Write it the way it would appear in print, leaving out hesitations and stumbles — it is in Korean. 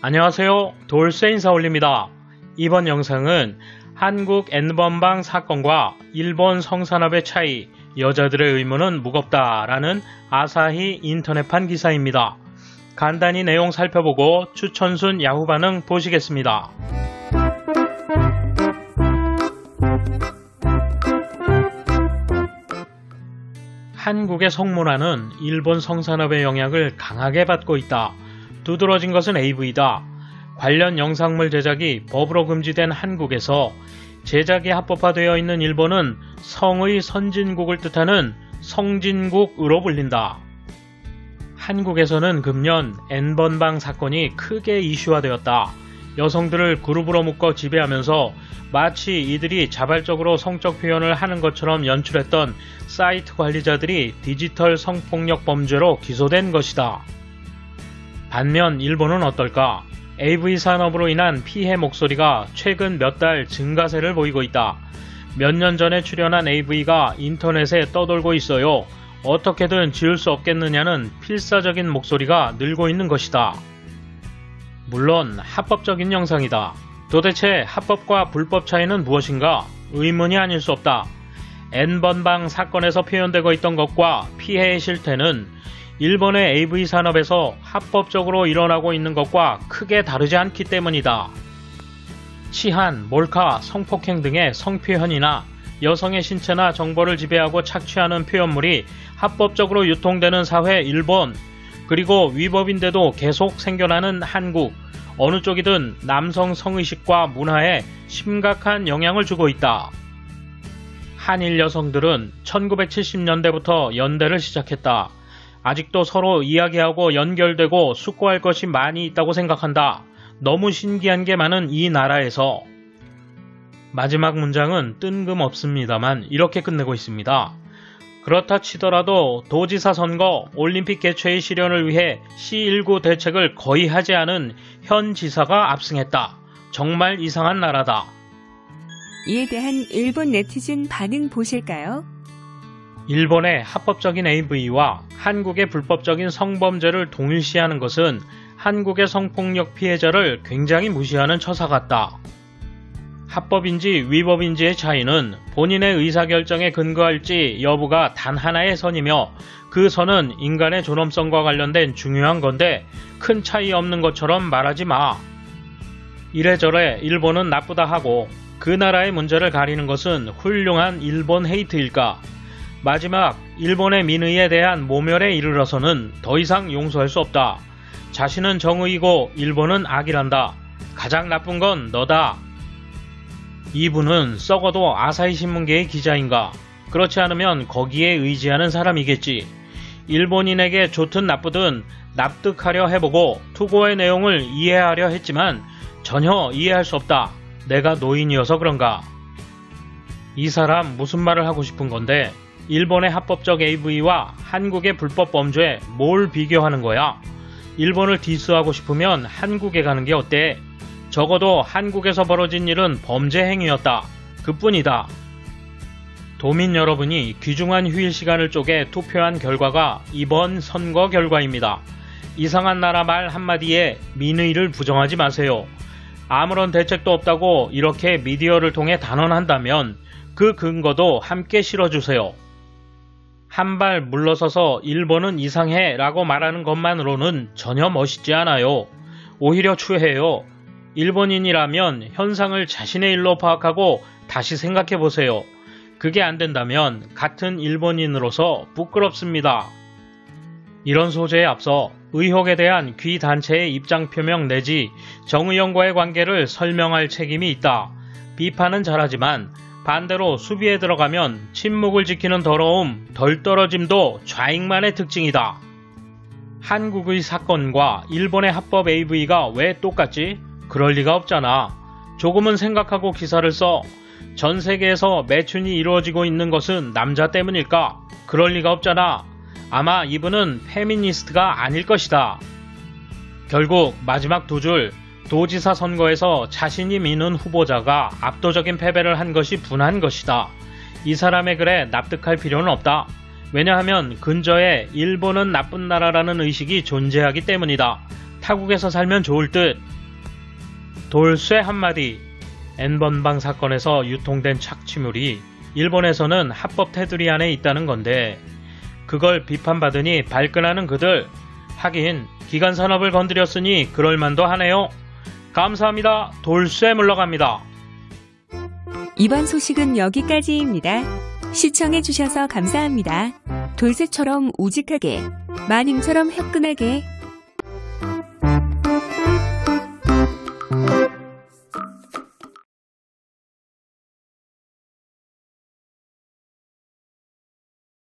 안녕하세요. 돌쇠 인사 올립니다. 이번 영상은 한국 N번방 사건과 일본 성산업의 차이, 여자들의 의무는 무겁다라는 아사히 인터넷판 기사입니다. 간단히 내용 살펴보고 추천순 야후 반응 보시겠습니다. 한국의 성문화는 일본 성산업의 영향을 강하게 받고 있다. 두드러진 것은 AV다. 관련 영상물 제작이 법으로 금지된 한국에서 제작이 합법화되어 있는 일본은 성의 선진국을 뜻하는 성진국으로 불린다. 한국에서는 금년 N번방 사건이 크게 이슈화되었다. 여성들을 그룹으로 묶어 지배하면서 마치 이들이 자발적으로 성적 표현을 하는 것처럼 연출했던 사이트 관리자들이 디지털 성폭력 범죄로 기소된 것이다. 반면 일본은 어떨까? AV 산업으로 인한 피해 목소리가 최근 몇 달 증가세를 보이고 있다. 몇 년 전에 출연한 AV가 인터넷에 떠돌고 있어요. 어떻게든 지울 수 없겠느냐는 필사적인 목소리가 늘고 있는 것이다. 물론 합법적인 영상이다. 도대체 합법과 불법 차이는 무엇인가? 의문이 아닐 수 없다. N번방 사건에서 표현되고 있던 것과 피해의 실태는 일본의 AV 산업에서 합법적으로 일어나고 있는 것과 크게 다르지 않기 때문이다. 치안, 몰카, 성폭행 등의 성표현이나 여성의 신체나 정보를 지배하고 착취하는 표현물이 합법적으로 유통되는 사회 일본, 그리고 위법인데도 계속 생겨나는 한국, 어느 쪽이든 남성 성의식과 문화에 심각한 영향을 주고 있다. 한일 여성들은 1970년대부터 연대를 시작했다. 아직도 서로 이야기하고 연결되고 숙고할 것이 많이 있다고 생각한다. 너무 신기한 게 많은 이 나라에서. 마지막 문장은 뜬금없습니다만 이렇게 끝내고 있습니다. 그렇다 치더라도 도지사 선거, 올림픽 개최의 실현을 위해 C19 대책을 거의 하지 않은 현 지사가 압승했다. 정말 이상한 나라다. 이에 대한 일본 네티즌 반응 보실까요? 일본의 합법적인 AV와 한국의 불법적인 성범죄를 동일시하는 것은 한국의 성폭력 피해자를 굉장히 무시하는 처사 같다. 합법인지 위법인지의 차이는 본인의 의사결정에 근거할지 여부가 단 하나의 선이며 그 선은 인간의 존엄성과 관련된 중요한 건데 큰 차이 없는 것처럼 말하지 마. 이래저래 일본은 나쁘다 하고 그 나라의 문제를 가리는 것은 훌륭한 일본 헤이트일까? 마지막, 일본의 민의에 대한 모멸에 이르러서는 더 이상 용서할 수 없다. 자신은 정의이고 일본은 악이란다. 가장 나쁜 건 너다. 이분은 썩어도 아사히 신문계의 기자인가? 그렇지 않으면 거기에 의지하는 사람이겠지. 일본인에게 좋든 나쁘든 납득하려 해보고 투고의 내용을 이해하려 했지만 전혀 이해할 수 없다. 내가 노인이어서 그런가? 이 사람 무슨 말을 하고 싶은 건데 일본의 합법적 AV와 한국의 불법 범죄 뭘 비교하는 거야? 일본을 디스하고 싶으면 한국에 가는 게 어때? 적어도 한국에서 벌어진 일은 범죄 행위였다. 그뿐이다. 도민 여러분이 귀중한 휴일 시간을 쪼개 투표한 결과가 이번 선거 결과입니다. 이상한 나라 말 한마디에 민의를 부정하지 마세요. 아무런 대책도 없다고 이렇게 미디어를 통해 단언한다면 그 근거도 함께 실어주세요. 한 발 물러서서 일본은 이상해 라고 말하는 것만으로는 전혀 멋있지 않아요. 오히려 추해요. 일본인이라면 현상을 자신의 일로 파악하고 다시 생각해보세요. 그게 안 된다면 같은 일본인으로서 부끄럽습니다. 이런 소재에 앞서 의혹에 대한 귀 단체의 입장 표명 내지 정의연과의 관계를 설명할 책임이 있다. 비판은 잘하지만 반대로 수비에 들어가면 침묵을 지키는 더러움, 덜 떨어짐도 좌익만의 특징이다. 한국의 사건과 일본의 합법 AV가 왜 똑같지? 그럴 리가 없잖아. 조금은 생각하고 기사를 써. 전 세계에서 매춘이 이루어지고 있는 것은 남자 때문일까? 그럴 리가 없잖아. 아마 이분은 페미니스트가 아닐 것이다. 결국 마지막 두 줄, 도지사 선거에서 자신이 미는 후보자가 압도적인 패배를 한 것이 분한 것이다. 이 사람의 글에 납득할 필요는 없다. 왜냐하면 근저에 일본은 나쁜 나라라는 의식이 존재하기 때문이다. 타국에서 살면 좋을 듯. 돌쇠 한마디. N번방 사건에서 유통된 착취물이 일본에서는 합법 테두리 안에 있다는 건데 그걸 비판받으니 발끈하는 그들. 하긴 기간 산업을 건드렸으니 그럴만도 하네요. 감사합니다. 돌쇠 물러갑니다. 이번 소식은 여기까지입니다. 시청해주셔서 감사합니다. 돌쇠처럼 우직하게, 마님처럼 화끈하게